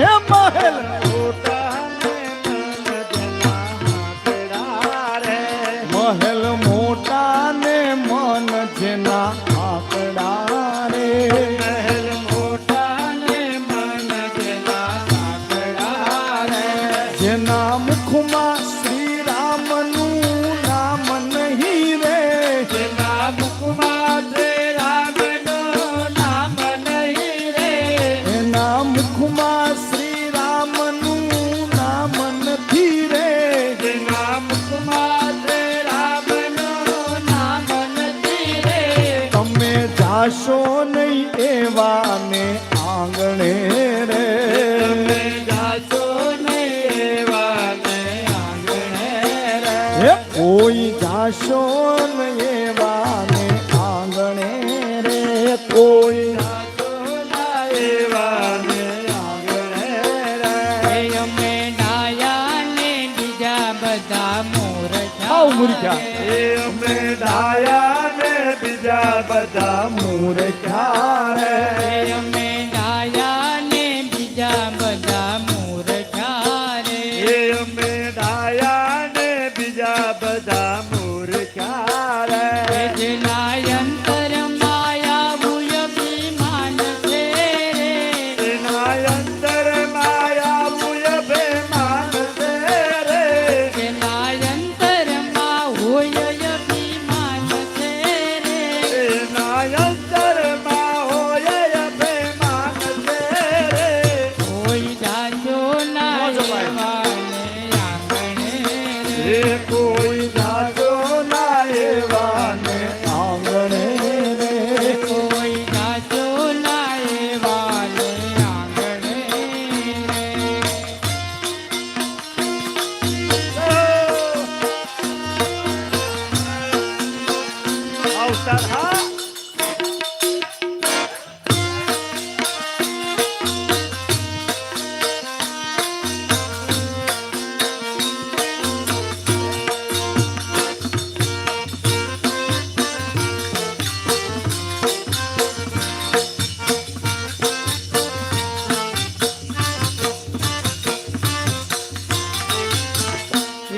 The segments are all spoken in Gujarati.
મહેલ મોટા ને મન જેના આંકડા રે. મહેલ મોટા ને મન જેના આંકડા રે. મહેલ મોટા ને મન જેના આંકડા રે. જેના મુખમાં શ્રી રામનું નામ નહીં રે. જેના મુખમાં શ્રી રામનું નામ નહીં રે. એના મુખમાં શ્રી રામનું નામ નથી રે. જેના મુખમાં શ્રી રામનું નામ નથી રે. તમે જાશો નહીં એવાને આંગણે રે. તમે જાશો નહીં એવાને આંગણે રે. હે કોઈ જાશો નહીં એવાને આંગણે રે. કોઈ જાશો ના એવાને આંગણે રે. અમે ડાયા ને બીજા બધા મૂર્ખા આવ મૂર્ખ્યા. એ અમે ડાયા ને બીજા બધા મૂર્ખ્યા રે. અમે ડાયા ને બીજા બધા મૂર્ખા રે. એ અમે ડાયા ને બીજા બધા મૂર્ખ્યા રે. જેના અંતર માયા ભૂય અભિમાન છે રે. એના અંતર માયા ભૂય બેમાન છે રે. જેના અંતરમાં હોય અભિમાન છે રે. એના અંતરમાં હોય બેમાન છે રે. કોઈ જાજો ના એવાને આંગણે રે. એ કોઈ જાગો ના એવાને આંગણે રે. કોઈ જાજો ના એવાને આંગણે રે. અવસર હા.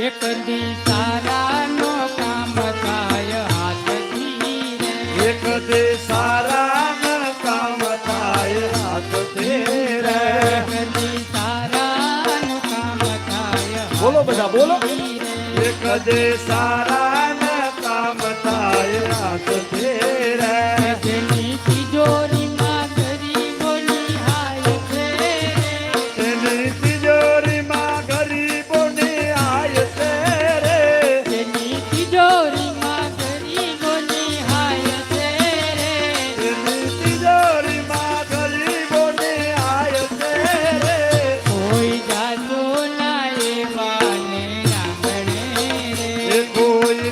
એક દી સારાનો કામ થાય હાથથી રે. એક દે સારા ન કામ થાય હાથથી રે. એક દી સારાનો કામ થાય બોલો બધા બોલો. હાથથી રે. એક દે સારા ન કામ થાય હાથથી રે. જેની તિજોરીમાં ગરીબોની હાય છે રે. એની તિજોરીમાં ગરીબોની આય છે રે. જેની તિજોરીમાં ગરીબોની હાય છે રે. એની તિજોરીમાં ગરીબોની આય છે રે. કોઈ જાતો ના એવાને આંગણે એ રે. કોઈ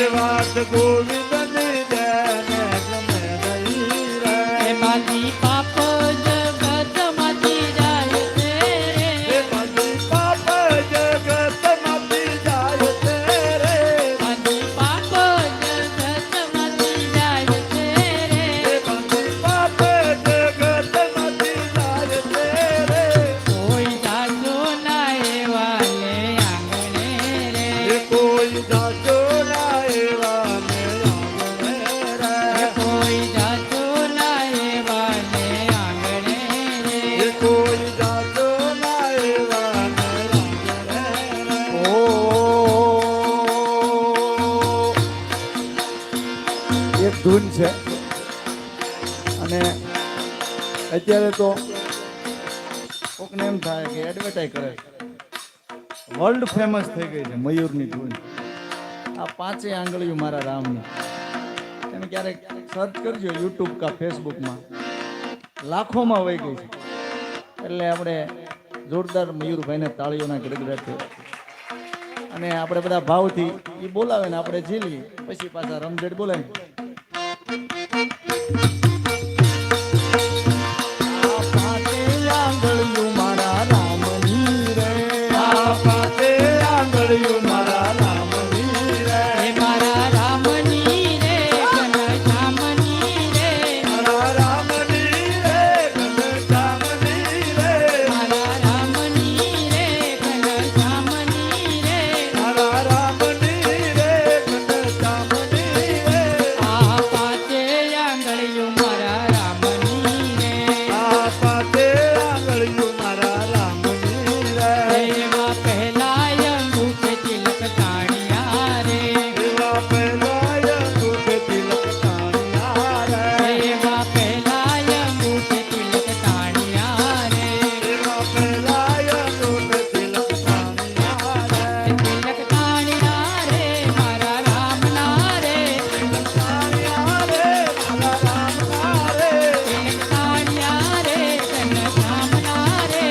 એ વાત ગોવિંદની જેને ગમે નહીં રે. એ બાજી પાપ જગતમાંથી જાય છે રે. એ બધી પાપ જગતમાંથી જાય છે રે. બાજી પાપ જગતમાંથી જાય છે રે. એ બધી પાપ જગતમાંથી જાય છે રે. કોઈ જાજો ના એવા ને આંગણે રે. એ કોઈ જાજો ના એવા ને આંગણે રે. કોઈ જાજો ના એવા ને આંગણે રે. એ કોઈ જાજો ના એવા ને આંગણે રે. ઓ એક ધૂન છે અને અત્યારે તો કોકને એમ થાય કે એડવર્ટાઈઝ કરે વર્લ્ડ ફેમસ થઈ ગઈ છે મયુરની ધૂન. આ પાંચે આંગળીઓ મારા રામની તમે ક્યારેક સર્ચ કરજો યુટ્યુબ કા ફેસબુકમાં, લાખોમાં વહી ગઈ છે. એટલે આપણે જોરદાર મયુરભાઈને તાળીઓના ગડગડાટ અને આપણે બધા ભાવથી એ બોલાવે ને આપણે ઝીલીએ, પછી પાછા રમઝટ બોલાવે. આ પાંચે આંગળીઓ મારા રામની રે. આ પાંચે આંગળીઓ મારા રામની રે. એ મારા રામની રે ઘનશ્યામની રે. મારા રામની રે ઘનશ્યામની રે. મારા રામની રે ઘનશ્યામની રે. મારા રામની રે ઘનશ્યામની રે. આ પાંચે આંગળીઓ મારા રામની રે. આ પાંચે આંગળીઓ મારા રામની રે. એવા પહેલા અંગૂઠે તિલક તાણ્યા રે. એવા પહેલા અંગૂઠે તિલક તાણ્યા રે. એવા પહેલા અંગૂઠે તિલક તાણ્યા રે. એવા પહેલા અંગૂઠે તિલક તાણ્યા રે. તિલક તાણ્યા રે મારા રામના રે. તિલક તાણ્યા રે મારા રામના રે. તિલક તાણ્યા રે ઘનશ્યામના રે.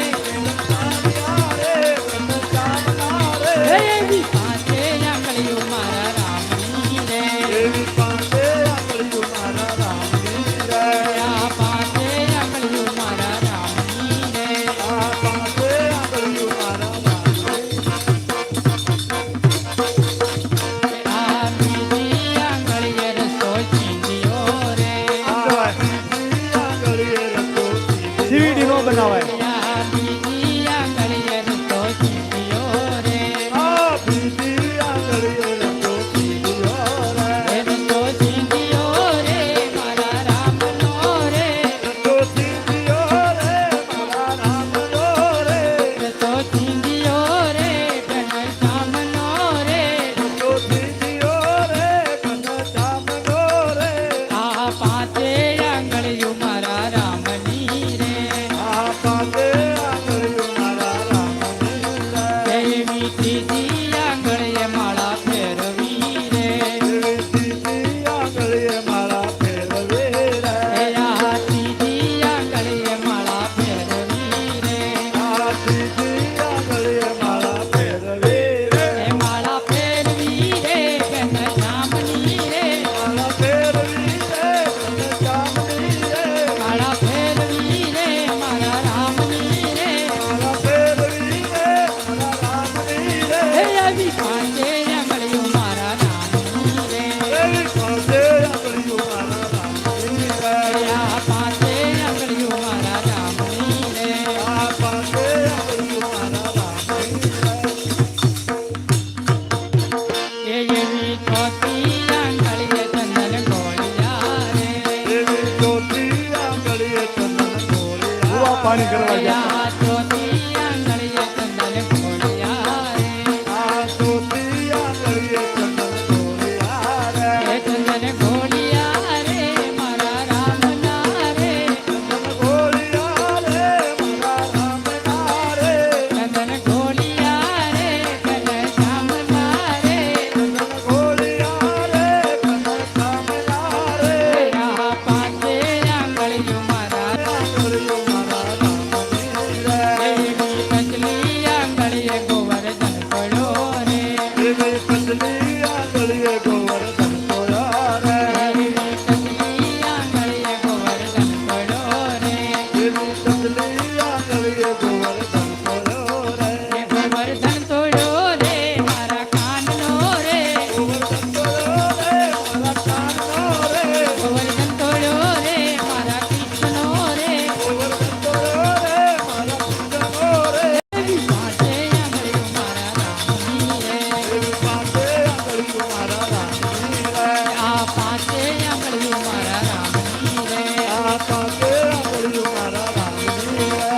તાણ્યા રે ઘનશ્યામના રે. એવી પાંચે આંગળીઓ મારા રામની રે. એવી પાંચે આંગળીઓ મારા રામની રે. આ પાંચે આંગળીઓ મારા રામની રે. આ પાંચે આંગળીઓ મારા રામની આ બીજી આંગળીએ રસ્તો ચીંધ્યો રે. આ બીજી આંગળીએ રસ્તો ચીંધ્યો. DVD નો બનાવાય. આ બીજી આંગળીએ રસ્તો ચીંધ્યો રે. આ બીજી આંગળીએ રસ્તો ચીંધ્યો રે. એ રસ્તો ચીંધ્યો રે મારા રામનો રે. રસ્તો ચીંધ્યો રે મારા રામનો રે. રસ્તો ચીંધ્યો રે ઘનશ્યામનો રે. રસ્તો ચીંધ્યો રે ઘનશ્યામનો રે. આ પાંચે આંગળીઓ મારા રામની રે. આ પાંચે આંગળીઓ મારા રામની રે. એવી ત્રીજી આંગળીએ માળા ફેરવી રે. એવી ત્રીજી આંગળીએ માળા ફેરવે રે. આ ત્રીજી આંગળીએ માળા ફેરવી રે. આ ત્રીજી આંગળીએ માળા ફેરવે રે. એ માળા ફેરવી રે ઘનશ્યામની રે. માળા ફેરવી રે ઘનશ્યામની રે. માળા ફેરવી રે મારા રામની રે. માળા ફેરવી રે મારા રામની રે. એ આવી પાંચે આંગળીઓ મારા રામની રે. એવી પાંચે આંગળીઓ મારા રામની રે. આ પાંચે આંગળીઓ મારા રામની રે. આ પાંચે આંગળીઓ મારા રામની રે. એ એવી ચોથી આંગળીએ ચંદન ગોળિયા રે. એવી ચોથી આંગળીએ ચંદન ગોળિયા. કુવા પાણી કરવા જાય. આ ચોથી આંગળીએ ચંદન ગોળિયા રે. આ ચોથી આંગળીએ ચંદન ગોળિયા રે. એ ચંદન ગોળિયા રે મારા રામના રે. ચંદન ગોળિયા રે મારા રામના રે. ચંદન ગોળિયા રે ઘનશ્યામના રે. ચંદન ગોળિયા રે ઘનશ્યામના રે. આ પાંચે આંગળીઓ મારા આંગળીઓ મારા રામની આંગળીએ ગોવર્ધન સોયો રે એવી કચલી આંગળીએ ગોવર્ધન પડ્યો રે એવી કચલી આંગળીએ ગોવર્ધન સોયો રે એ ગોવર્ધન તોડ્યો રે મારા કાનનો રે ગોવર્ધન સોયો રે મારા કાનનો રે ગોવર્ધન તોડ્યો રે મારા કૃષ્ણનો રે ગોવર્ધન સોયો રે મારા કૃષ્ણનો રે એવી પાસે આંગળીઓ મારા રામની રે એવી પાસે આંગળીઓ મારા રામની રે આ પાસે આંગળીઓ મારા રામની રે આ પાસે આંગળીઓ મારા રામની રે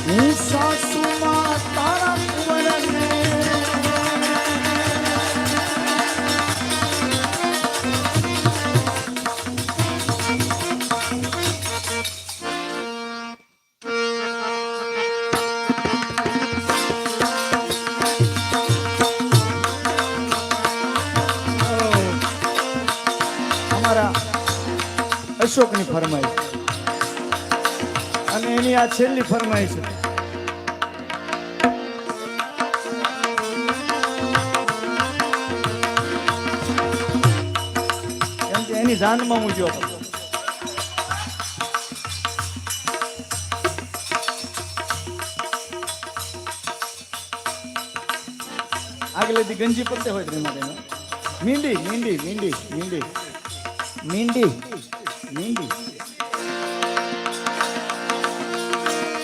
હું સાસુમાં તારા કુંવરને અમારા અશોકની ફરમાઈશ અને એની આ છેલ્લી ફરમાઈશ છે. કેમ કે એની જાનમાં હું જો આગલે દી ગંજી પડતે હોય એના માટે મીંડી મીંડી મીંડી મીંડી મીંડી મીંડી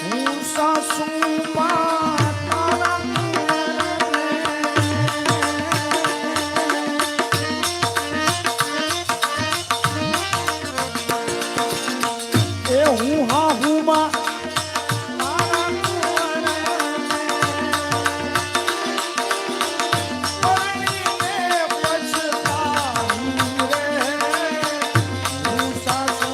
હું સાસુમાં તારા કુંવરને એ હું હા હું માં તારા કુંવરને પરણીને પછતાવી રે હું સાસુ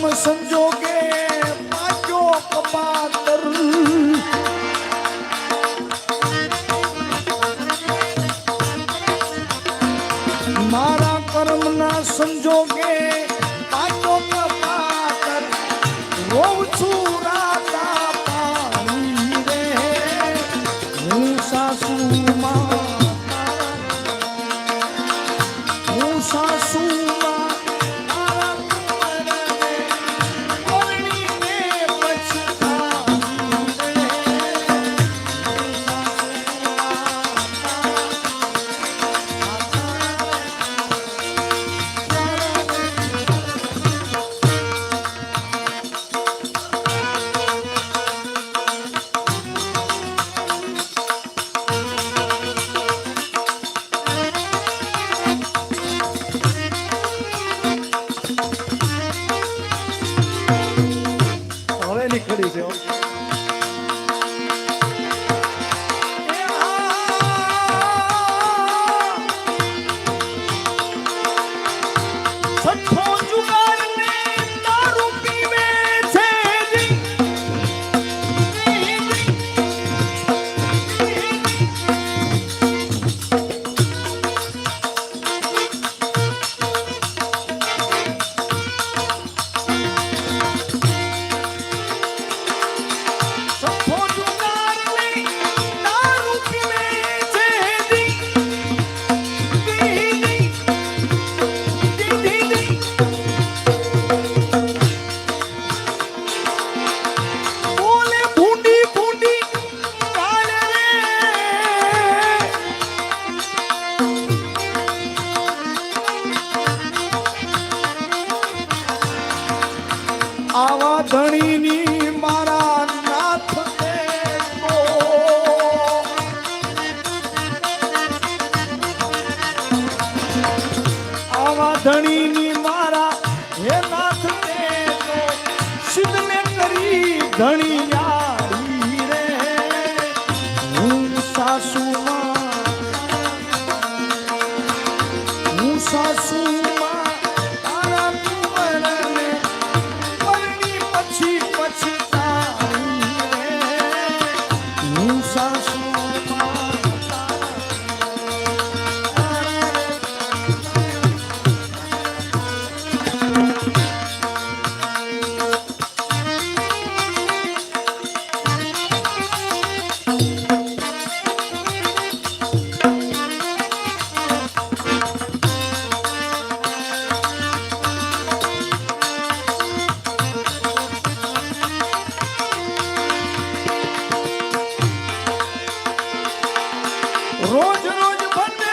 કરમ સંજોગે પાક્યો કપાતર મારા કર્મના સંજોગે પાક્યો કપાતર રોવ છું રાતા પાણી રે હું સાસુમાં હું સાસુમાં મારા કુંવરને પરણીને પછતાવી રે. હું હવે નીકળી છે હો. એ છઠ્ઠો જુગારને દારૂ પીવે છે જી. છઠ્ઠો જુગારને દારૂ પીવે છે જી. બોલે ભૂંડી ભૂંડી ગાળ રે. આવા ધણીની મારા નાથ દેતો. આવા ધણીની મારા હે નાથ દેતો. સિદ્ધ મેં કરી ધણી યારી રે હું સાસુમાં તારા કુંવરને પરણી પછી પછતાવી રે હું સાસુમાં રોજ રોજ બને